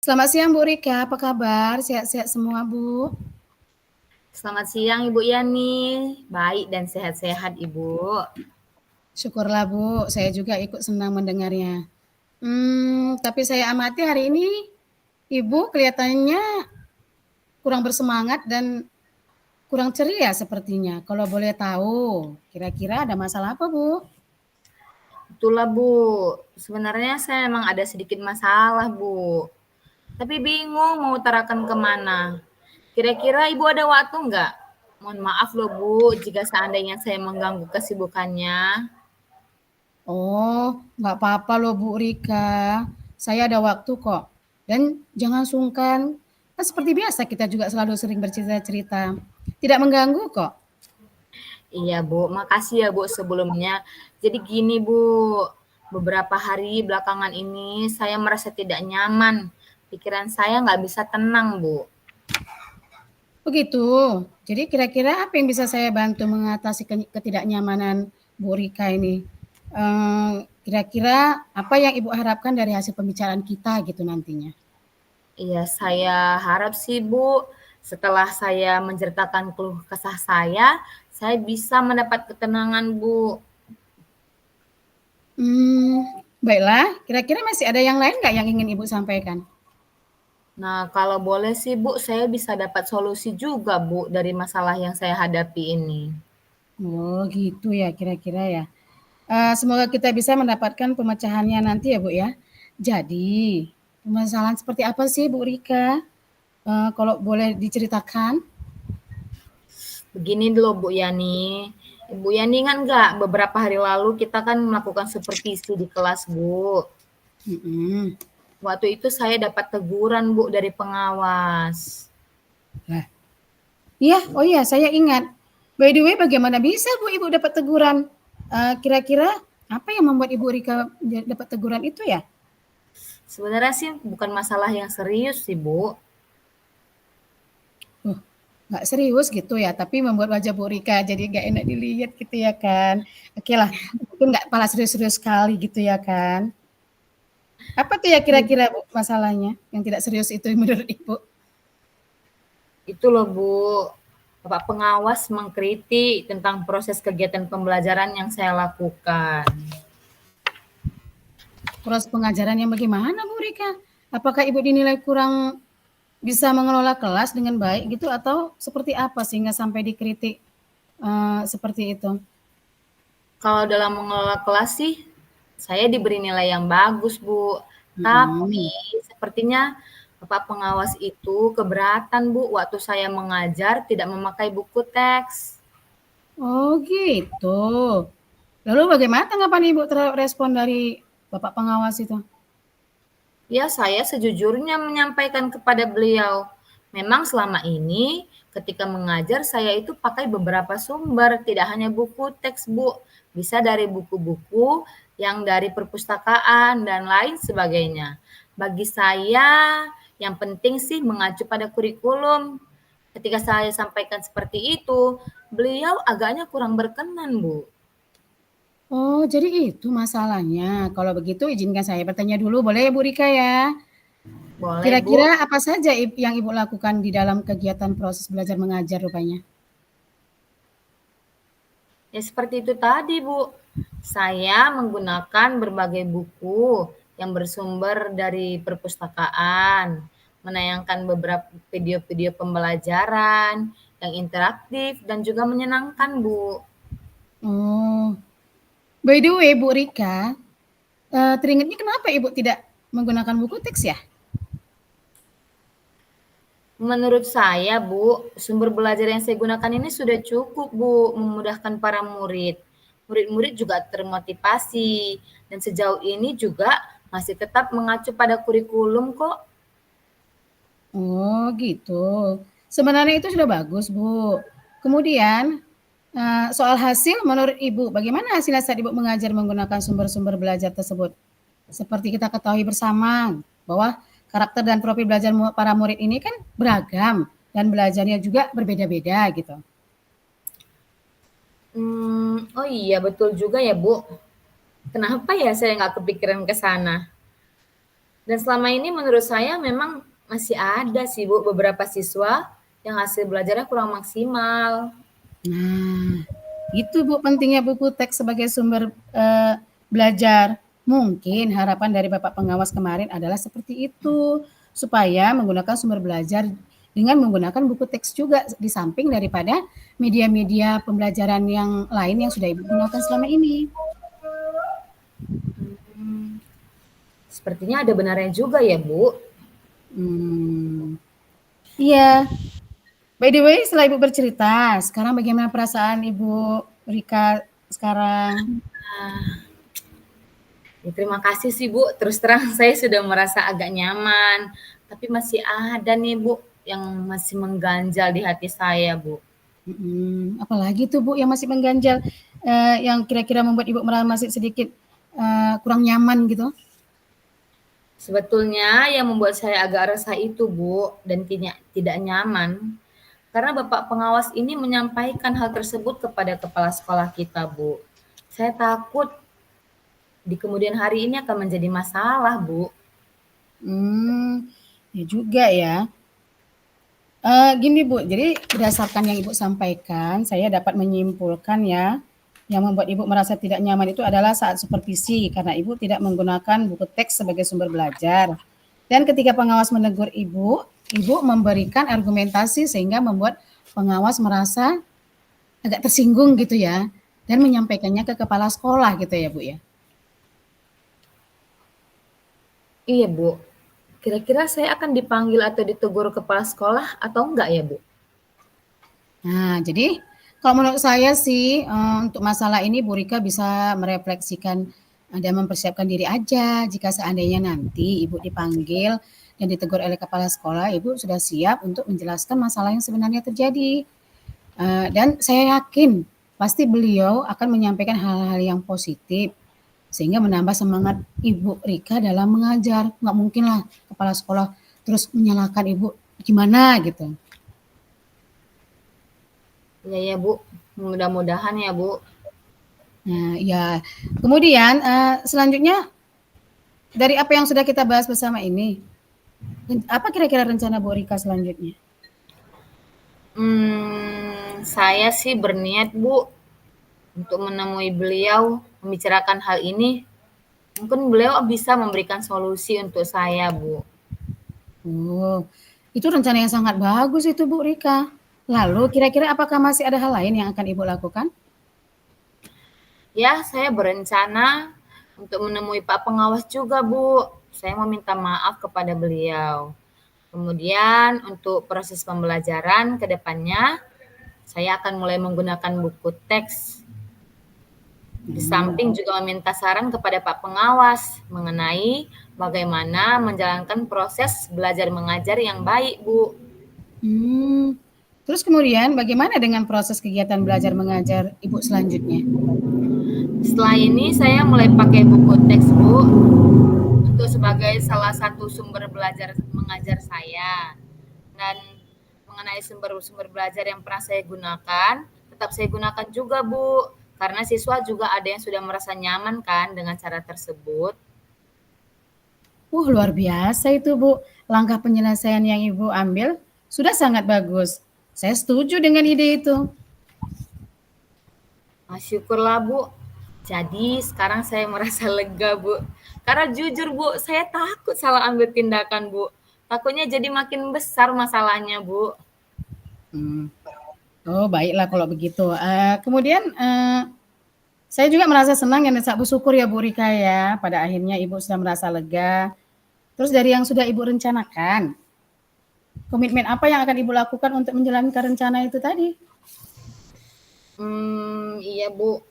Selamat siang Bu Rika, apa kabar? Sehat-sehat semua Bu? Selamat siang Ibu Yani, baik dan sehat-sehat Ibu. Syukurlah Bu, saya juga ikut senang mendengarnya. Tapi saya amati hari ini Ibu kelihatannya kurang bersemangat dan kurang ceria sepertinya. Kalau boleh tahu, kira-kira ada masalah apa Bu? Itulah Bu, sebenarnya saya memang ada sedikit masalah Bu, tapi bingung mau utarakan kemana. Kira-kira Ibu ada waktu nggak? Mohon maaf loh Bu, jika seandainya saya mengganggu kesibukannya. Oh, nggak apa-apa loh Bu Rika. Saya ada waktu kok. Dan jangan sungkan. Kan seperti biasa kita juga selalu sering bercerita-cerita. Tidak mengganggu kok. Iya Bu, makasih ya Bu sebelumnya. Jadi gini Bu, beberapa hari belakangan ini saya merasa tidak nyaman. Pikiran saya nggak bisa tenang Bu. Begitu. Jadi kira-kira apa yang bisa saya bantu mengatasi ketidaknyamanan Bu Rika ini? Kira-kira apa yang Ibu harapkan dari hasil pembicaraan kita gitu nantinya? Iya, saya harap sih Bu, setelah saya menceritakan keluh kesah saya bisa mendapat ketenangan Bu. Baiklah. Kira-kira masih ada yang lain nggak yang ingin Ibu sampaikan? Nah, kalau boleh sih Bu, saya bisa dapat solusi juga Bu dari masalah yang saya hadapi ini. Oh gitu ya kira-kira ya. Semoga kita bisa mendapatkan pemecahannya nanti ya Bu ya. Jadi permasalahan seperti apa sih Bu Rika? Kalau boleh diceritakan? Begini dulu Bu Yani. Ibu Yani ingat nggak beberapa hari lalu kita kan melakukan supervisi di kelas Bu. Mm-mm. Waktu itu saya dapat teguran Bu dari pengawas. Lah, iya, oh iya saya ingat. By the way bagaimana bisa Bu Ibu dapat teguran? Kira-kira apa yang membuat Ibu Rika dapat teguran itu ya? Sebenarnya sih bukan masalah yang serius sih Bu. Oh, nggak serius gitu ya, tapi membuat wajah Bu Rika jadi nggak enak dilihat gitu ya kan. Oke lah, mungkin nggak pala serius-serius sekali gitu ya kan. Apa tuh ya kira-kira Bu masalahnya yang tidak serius itu menurut Ibu? Itu loh Bu, Bapak pengawas mengkritik tentang proses kegiatan pembelajaran yang saya lakukan. Proses pengajaran yang bagaimana Bu Rika? Apakah Ibu dinilai kurang bisa mengelola kelas dengan baik gitu atau seperti apa sehingga sampai dikritik seperti itu? Kalau dalam mengelola kelas sih, saya diberi nilai yang bagus Bu. Tapi Mm-mm. sepertinya Bapak pengawas itu keberatan Bu waktu saya mengajar tidak memakai buku teks. Oh gitu. Lalu bagaimana tanggapan Ibu terhadap respon dari Bapak pengawas itu? Ya, saya sejujurnya menyampaikan kepada beliau, memang selama ini ketika mengajar saya itu pakai beberapa sumber, tidak hanya buku teks, Bu. Bisa dari buku-buku yang dari perpustakaan dan lain sebagainya. Bagi saya, yang penting sih mengacu pada kurikulum. Ketika saya sampaikan seperti itu, beliau agaknya kurang berkenan, Bu. Oh, jadi itu masalahnya. Kalau begitu izinkan saya bertanya dulu, boleh ya Bu Rika ya? Boleh, Kira-kira Bu. apa saja yang Ibu lakukan di dalam kegiatan proses belajar mengajar rupanya? Ya seperti itu tadi, Bu. Saya menggunakan berbagai buku yang bersumber dari perpustakaan, menayangkan beberapa video-video pembelajaran yang interaktif dan juga menyenangkan, Bu. Oh, by the way Bu Rika, teringatnya kenapa Ibu tidak menggunakan buku teks ya? Menurut saya, Bu, sumber belajar yang saya gunakan ini sudah cukup, Bu, memudahkan para murid. Murid-murid juga termotivasi dan sejauh ini juga masih tetap mengacu pada kurikulum kok. Oh gitu. Sebenarnya itu sudah bagus Bu. Kemudian soal hasil menurut Ibu, bagaimana hasilnya saat Ibu mengajar menggunakan sumber-sumber belajar tersebut? Seperti kita ketahui bersama bahwa karakter dan profil belajar para murid ini kan beragam dan belajarnya juga berbeda-beda gitu. Oh iya betul juga ya, Bu. Kenapa ya saya nggak kepikiran ke sana? Dan selama ini menurut saya memang masih ada sih Bu, beberapa siswa yang hasil belajarnya kurang maksimal. Nah, itu Bu pentingnya buku teks sebagai sumber belajar. Mungkin harapan dari Bapak pengawas kemarin adalah seperti itu, supaya menggunakan sumber belajar dengan menggunakan buku teks juga di samping daripada media-media pembelajaran yang lain yang sudah Ibu gunakan selama ini. Sepertinya ada benarnya juga ya Bu. Iya. By the way, setelah Ibu bercerita, sekarang bagaimana perasaan Ibu Rika sekarang? Ya, terima kasih sih Bu, terus terang saya sudah merasa agak nyaman, tapi masih ada nih Bu yang masih mengganjal di hati saya Bu. Apalagi tuh Bu yang masih mengganjal, yang kira-kira membuat Ibu merasa masih sedikit kurang nyaman gitu? Sebetulnya yang membuat saya agak resah itu Bu, dan tidak nyaman, karena Bapak pengawas ini menyampaikan hal tersebut kepada kepala sekolah kita Bu. Saya takut di kemudian hari ini akan menjadi masalah Bu. Ya juga ya. Gini Bu, jadi berdasarkan yang Ibu sampaikan, saya dapat menyimpulkan ya, yang membuat Ibu merasa tidak nyaman itu adalah saat supervisi, karena Ibu tidak menggunakan buku teks sebagai sumber belajar. Dan ketika pengawas menegur Ibu, Ibu memberikan argumentasi sehingga membuat pengawas merasa agak tersinggung gitu ya, dan menyampaikannya ke kepala sekolah gitu ya Bu ya. Iya Bu, kira-kira saya akan dipanggil atau ditegur kepala sekolah atau enggak ya Bu? Nah, jadi kalau menurut saya sih untuk masalah ini Bu Rika bisa merefleksikan dan mempersiapkan diri aja jika seandainya nanti Ibu dipanggil dan ditegur oleh kepala sekolah, Ibu sudah siap untuk menjelaskan masalah yang sebenarnya terjadi. Dan saya yakin pasti beliau akan menyampaikan hal-hal yang positif sehingga menambah semangat Ibu Rika dalam mengajar. Nggak mungkin lah kepala sekolah terus menyalahkan Ibu gimana gitu. Iya ya Bu, mudah-mudahan ya Bu. Nah, ya. Kemudian selanjutnya dari apa yang sudah kita bahas bersama ini, apa kira-kira rencana Bu Rika selanjutnya? Saya sih berniat Bu untuk menemui beliau, membicarakan hal ini. Mungkin beliau bisa memberikan solusi untuk saya Bu. Oh, itu rencana yang sangat bagus itu Bu Rika. Lalu kira-kira apakah masih ada hal lain yang akan Ibu lakukan? Ya, saya berencana untuk menemui Pak Pengawas juga Bu. Saya mau minta maaf kepada beliau. Kemudian untuk proses pembelajaran ke depannya, saya akan mulai menggunakan buku teks. Di samping juga meminta saran kepada Pak Pengawas mengenai bagaimana menjalankan proses belajar mengajar yang baik, Bu. Terus kemudian bagaimana dengan proses kegiatan belajar mengajar Ibu selanjutnya? Setelah ini saya mulai pakai buku teks, Bu, untuk sebagai salah satu sumber belajar mengajar saya. Dan mengenai sumber-sumber belajar yang pernah saya gunakan, tetap saya gunakan juga, Bu. Karena siswa juga ada yang sudah merasa nyaman kan dengan cara tersebut. Luar biasa itu Bu. Langkah penyelesaian yang Ibu ambil sudah sangat bagus. Saya setuju dengan ide itu. Syukurlah Bu. Jadi sekarang saya merasa lega Bu. Karena jujur Bu, saya takut salah ambil tindakan Bu. Takutnya jadi makin besar masalahnya Bu. Oh baiklah kalau begitu. Kemudian saya juga merasa senang dan sangat bersyukur ya Bu Rika ya. Pada akhirnya Ibu sudah merasa lega. Terus dari yang sudah Ibu rencanakan, komitmen apa yang akan Ibu lakukan untuk menjalankan rencana itu tadi? Iya Bu.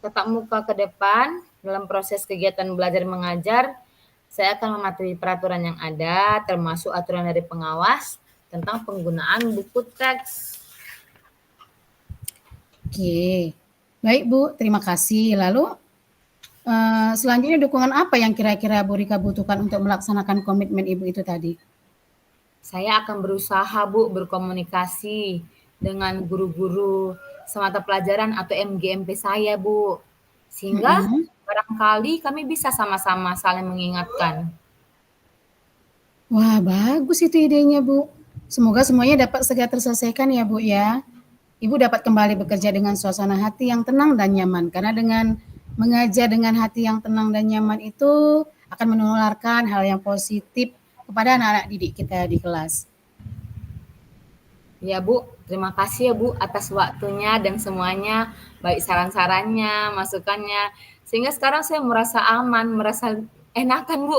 Tetap muka ke depan dalam proses kegiatan belajar mengajar. Saya akan mematuhi peraturan yang ada, termasuk aturan dari pengawas tentang penggunaan buku teks. Oke, baik Bu, terima kasih. Lalu selanjutnya dukungan apa yang kira-kira Bu Rika butuhkan untuk melaksanakan komitmen Ibu itu tadi? Saya akan berusaha Bu berkomunikasi dengan guru-guru semata pelajaran atau MGMP saya Bu. Sehingga barangkali kami bisa sama-sama saling mengingatkan. Wah, bagus itu idenya, Bu. Semoga semuanya dapat segera terselesaikan ya, Bu, ya. Ibu dapat kembali bekerja dengan suasana hati yang tenang dan nyaman. Karena dengan mengajar dengan hati yang tenang dan nyaman itu akan menularkan hal yang positif kepada anak-anak didik kita di kelas. Ya Bu, terima kasih ya Bu atas waktunya dan semuanya, baik saran-sarannya, masukannya. Sehingga sekarang saya merasa aman, merasa enakan Bu,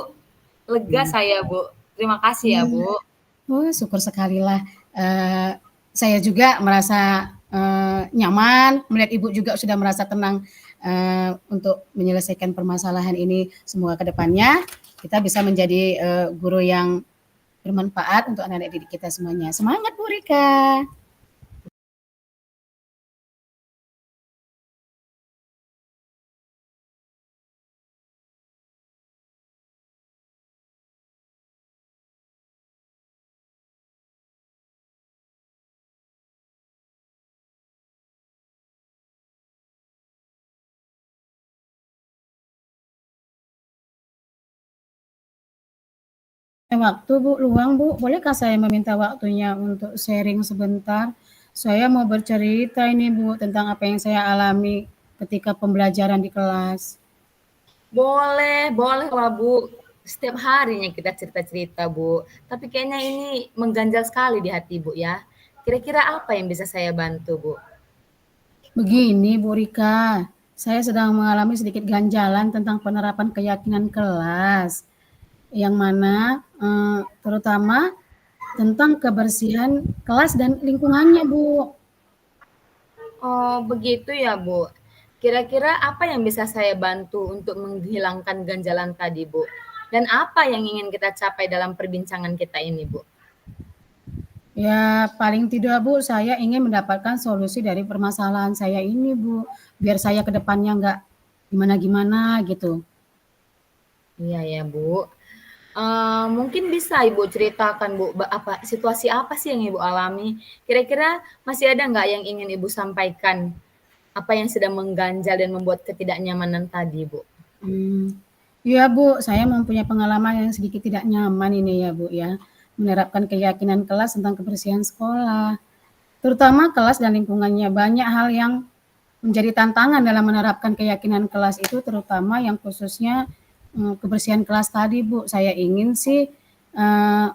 lega Hmm. saya Bu. Terima kasih ya Hmm. Bu. Oh, syukur sekali lah. Saya juga merasa nyaman, melihat Ibu juga sudah merasa tenang untuk menyelesaikan permasalahan ini. Semoga ke depannya kita bisa menjadi guru yang bermanfaat untuk anak-anak didik kita semuanya. Semangat Bu Rika. Waktu Bu, luang Bu, bolehkah saya meminta waktunya untuk sharing sebentar? Saya mau bercerita ini Bu tentang apa yang saya alami ketika pembelajaran di kelas. Boleh, boleh lah Bu. Setiap harinya kita cerita-cerita Bu. Tapi kayaknya ini mengganjal sekali di hati Bu ya. Kira-kira apa yang bisa saya bantu Bu? Begini Bu Rika, saya sedang mengalami sedikit ganjalan tentang penerapan keyakinan kelas, yang mana terutama tentang kebersihan kelas dan lingkungannya Bu. Oh, begitu ya, Bu. Kira-kira apa yang bisa saya bantu untuk menghilangkan ganjalan tadi, Bu? Dan apa yang ingin kita capai dalam perbincangan kita ini, Bu? Ya paling tidak Bu, saya ingin mendapatkan solusi dari permasalahan saya ini Bu, biar saya ke depannya nggak gimana-gimana gitu. Iya ya, Bu. Mungkin bisa Ibu ceritakan, Bu, apa situasi apa sih yang Ibu alami? Kira-kira masih ada nggak yang ingin Ibu sampaikan? Apa yang sedang mengganjal dan membuat ketidaknyamanan tadi, Bu? Iya Bu, saya mempunyai pengalaman yang sedikit tidak nyaman ini ya Bu ya, menerapkan keyakinan kelas tentang kebersihan sekolah. Terutama kelas dan lingkungannya, banyak hal yang menjadi tantangan dalam menerapkan keyakinan kelas itu, terutama yang khususnya kebersihan kelas tadi Bu. Saya ingin sih eh,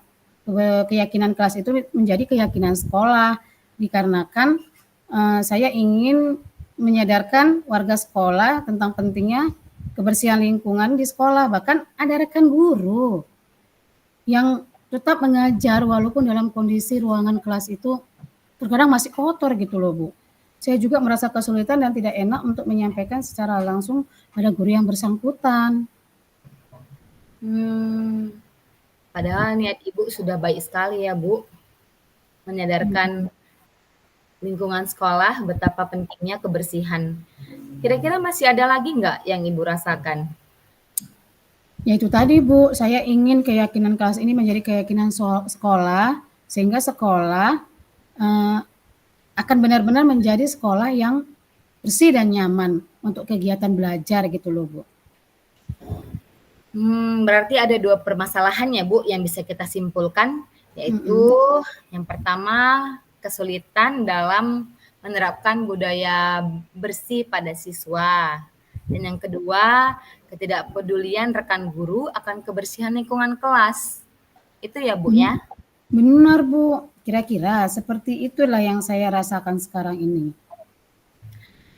keyakinan kelas itu menjadi keyakinan sekolah, dikarenakan saya ingin menyadarkan warga sekolah tentang pentingnya kebersihan lingkungan di sekolah. Bahkan ada rekan guru yang tetap mengajar walaupun dalam kondisi ruangan kelas itu terkadang masih kotor gitu loh Bu. Saya juga merasa kesulitan dan tidak enak untuk menyampaikan secara langsung pada guru yang bersangkutan. Hmm, Padahal niat Ibu sudah baik sekali ya, Bu, menyadarkan lingkungan sekolah betapa pentingnya kebersihan. Kira-kira masih ada lagi nggak yang Ibu rasakan? Ya itu tadi Bu, saya ingin keyakinan kelas ini menjadi keyakinan sekolah, sehingga sekolah eh, akan benar-benar menjadi sekolah yang bersih dan nyaman untuk kegiatan belajar gitu loh Bu. Berarti ada 2 permasalahan ya, Bu, yang bisa kita simpulkan, yaitu Mm-mm. yang pertama, kesulitan dalam menerapkan budaya bersih pada siswa, dan yang kedua, ketidakpedulian rekan guru akan kebersihan lingkungan kelas. Itu ya, Bu, Ben- ya? Benar Bu, kira-kira seperti itulah yang saya rasakan sekarang ini.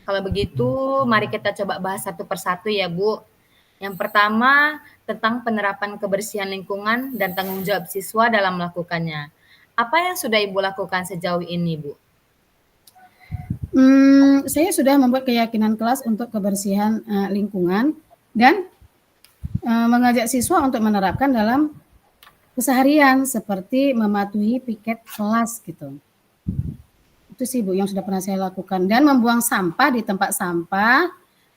Kalau begitu, mari kita coba bahas satu persatu ya, Bu. Yang pertama, tentang penerapan kebersihan lingkungan dan tanggung jawab siswa dalam melakukannya. Apa yang sudah Ibu lakukan sejauh ini, Bu? Saya sudah membuat keyakinan kelas untuk kebersihan lingkungan dan mengajak siswa untuk menerapkan dalam keseharian seperti mematuhi piket kelas gitu. Itu sih Bu yang sudah pernah saya lakukan dan membuang sampah di tempat sampah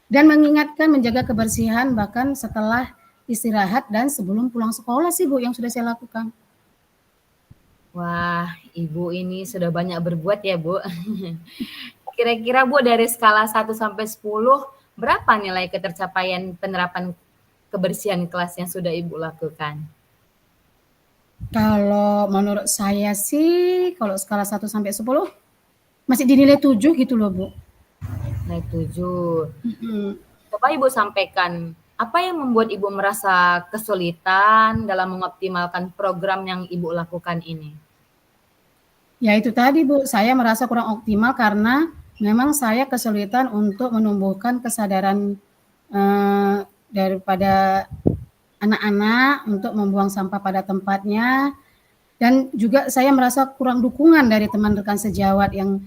dan mengingatkan menjaga kebersihan bahkan setelah istirahat dan sebelum pulang sekolah sih Bu yang sudah saya lakukan. Wah, Ibu ini sudah banyak berbuat ya, Bu. Kira-kira Bu dari skala 1 sampai 10, berapa nilai ketercapaian penerapan kebersihan kelas yang sudah Ibu lakukan? Kalau menurut saya sih, kalau skala 1 sampai 10 masih dinilai 7 gitu loh, Bu. Nilai 7. Mhm. Coba Ibu sampaikan, apa yang membuat Ibu merasa kesulitan dalam mengoptimalkan program yang Ibu lakukan ini? Ya itu tadi, Bu, saya merasa kurang optimal karena memang saya kesulitan untuk menumbuhkan kesadaran, daripada anak-anak untuk membuang sampah pada tempatnya, dan juga saya merasa kurang dukungan dari teman rekan sejawat yang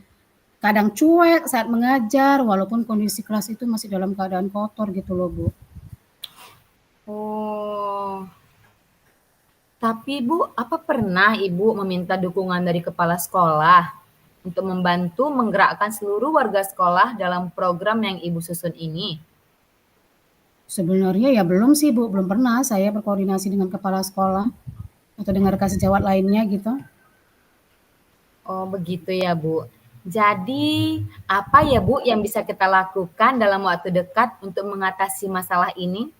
kadang cuek saat mengajar walaupun kondisi kelas itu masih dalam keadaan kotor gitu loh, Bu. Oh, tapi Bu, apa pernah Ibu meminta dukungan dari kepala sekolah untuk membantu menggerakkan seluruh warga sekolah dalam program yang Ibu susun ini? Sebenarnya ya belum sih, Bu, belum pernah saya berkoordinasi dengan kepala sekolah atau dengan rekan sejawat lainnya gitu. Oh, begitu ya, Bu. Jadi, apa ya, Bu, yang bisa kita lakukan dalam waktu dekat untuk mengatasi masalah ini?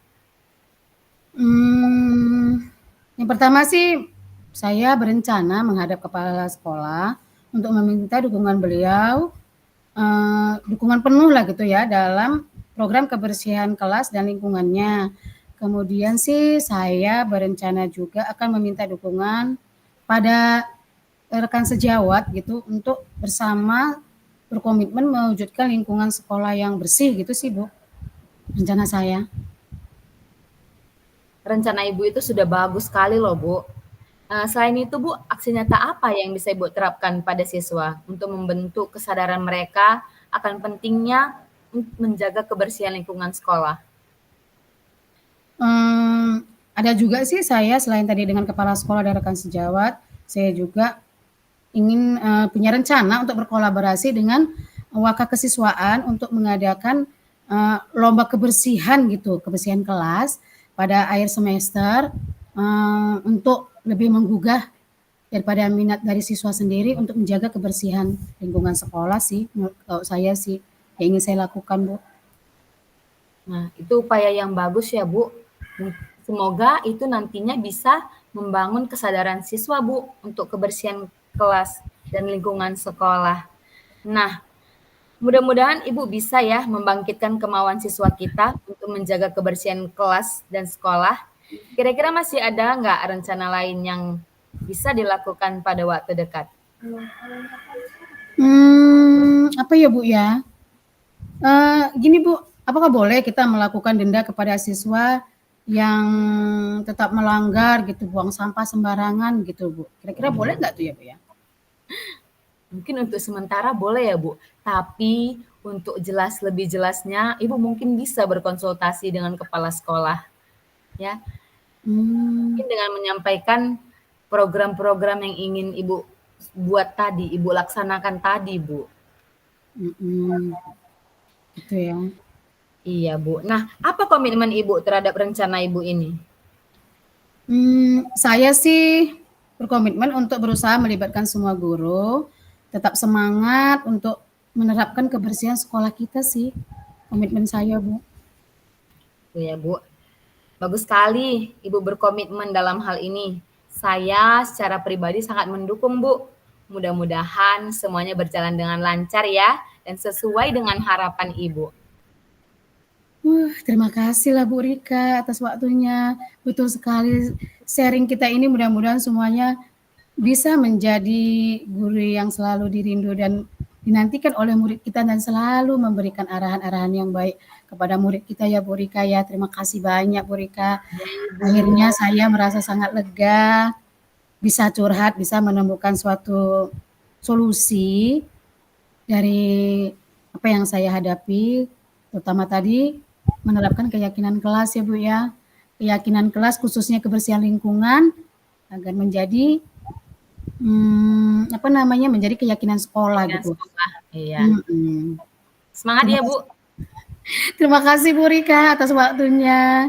Yang pertama sih saya berencana menghadap kepala sekolah untuk meminta dukungan beliau, dukungan penuh lah gitu ya dalam program kebersihan kelas dan lingkungannya. Kemudian sih saya berencana juga akan meminta dukungan pada rekan sejawat gitu untuk bersama berkomitmen mewujudkan lingkungan sekolah yang bersih gitu sih, Bu, rencana saya. Rencana Ibu itu sudah bagus sekali loh, Bu. Selain itu, Bu, aksi nyata apa yang bisa Ibu terapkan pada siswa untuk membentuk kesadaran mereka akan pentingnya menjaga kebersihan lingkungan sekolah? Ada juga sih saya selain tadi dengan kepala sekolah dan rekan sejawat, saya juga ingin punya rencana untuk berkolaborasi dengan wakak kesiswaan untuk mengadakan lomba kebersihan gitu, kebersihan kelas pada akhir semester untuk lebih menggugah daripada minat dari siswa sendiri untuk menjaga kebersihan lingkungan sekolah sih, kalau saya sih yang ingin saya lakukan, Bu. Nah, itu upaya yang bagus ya, Bu. Semoga itu nantinya bisa membangun kesadaran siswa, Bu, untuk kebersihan kelas dan lingkungan sekolah. Nah, mudah-mudahan Ibu bisa ya membangkitkan kemauan siswa kita untuk menjaga kebersihan kelas dan sekolah. Kira-kira masih ada nggak rencana lain yang bisa dilakukan pada waktu dekat? Apa ya, Bu, ya? Gini, Bu, apakah boleh kita melakukan denda kepada siswa yang tetap melanggar gitu, buang sampah sembarangan gitu, Bu? Kira-kira boleh nggak tuh ya, Bu, ya? Mungkin untuk sementara boleh ya, Bu. Tapi untuk lebih jelasnya, Ibu mungkin bisa berkonsultasi dengan kepala sekolah. Ya, Hmm. mungkin dengan menyampaikan program-program yang ingin Ibu buat tadi, Ibu laksanakan tadi, Bu. Gitu ya. Iya, Bu. Nah, apa komitmen Ibu terhadap rencana Ibu ini? Saya sih berkomitmen untuk berusaha melibatkan semua guru, tetap semangat untuk menerapkan kebersihan sekolah kita sih, komitmen saya, Bu. Ya, Bu. Bagus sekali Ibu berkomitmen dalam hal ini. Saya secara pribadi sangat mendukung, Bu. Mudah-mudahan semuanya berjalan dengan lancar ya, dan sesuai dengan harapan Ibu. Terima kasih lah Bu Rika atas waktunya. Betul sekali sharing kita ini mudah-mudahan semuanya bisa menjadi guru yang selalu dirindu dan dinantikan oleh murid kita dan selalu memberikan arahan-arahan yang baik kepada murid kita ya Bu Rika ya. Terima kasih banyak Bu Rika. Akhirnya saya merasa sangat lega, bisa curhat, bisa menemukan suatu solusi dari apa yang saya hadapi, terutama tadi menerapkan keyakinan kelas ya Bu ya. Keyakinan kelas khususnya kebersihan lingkungan agar menjadi menjadi keyakinan sekolah Dengan gitu. sekolah. Iya. Semangat Terima ya, kasih, Bu. terima kasih Bu Rika atas waktunya.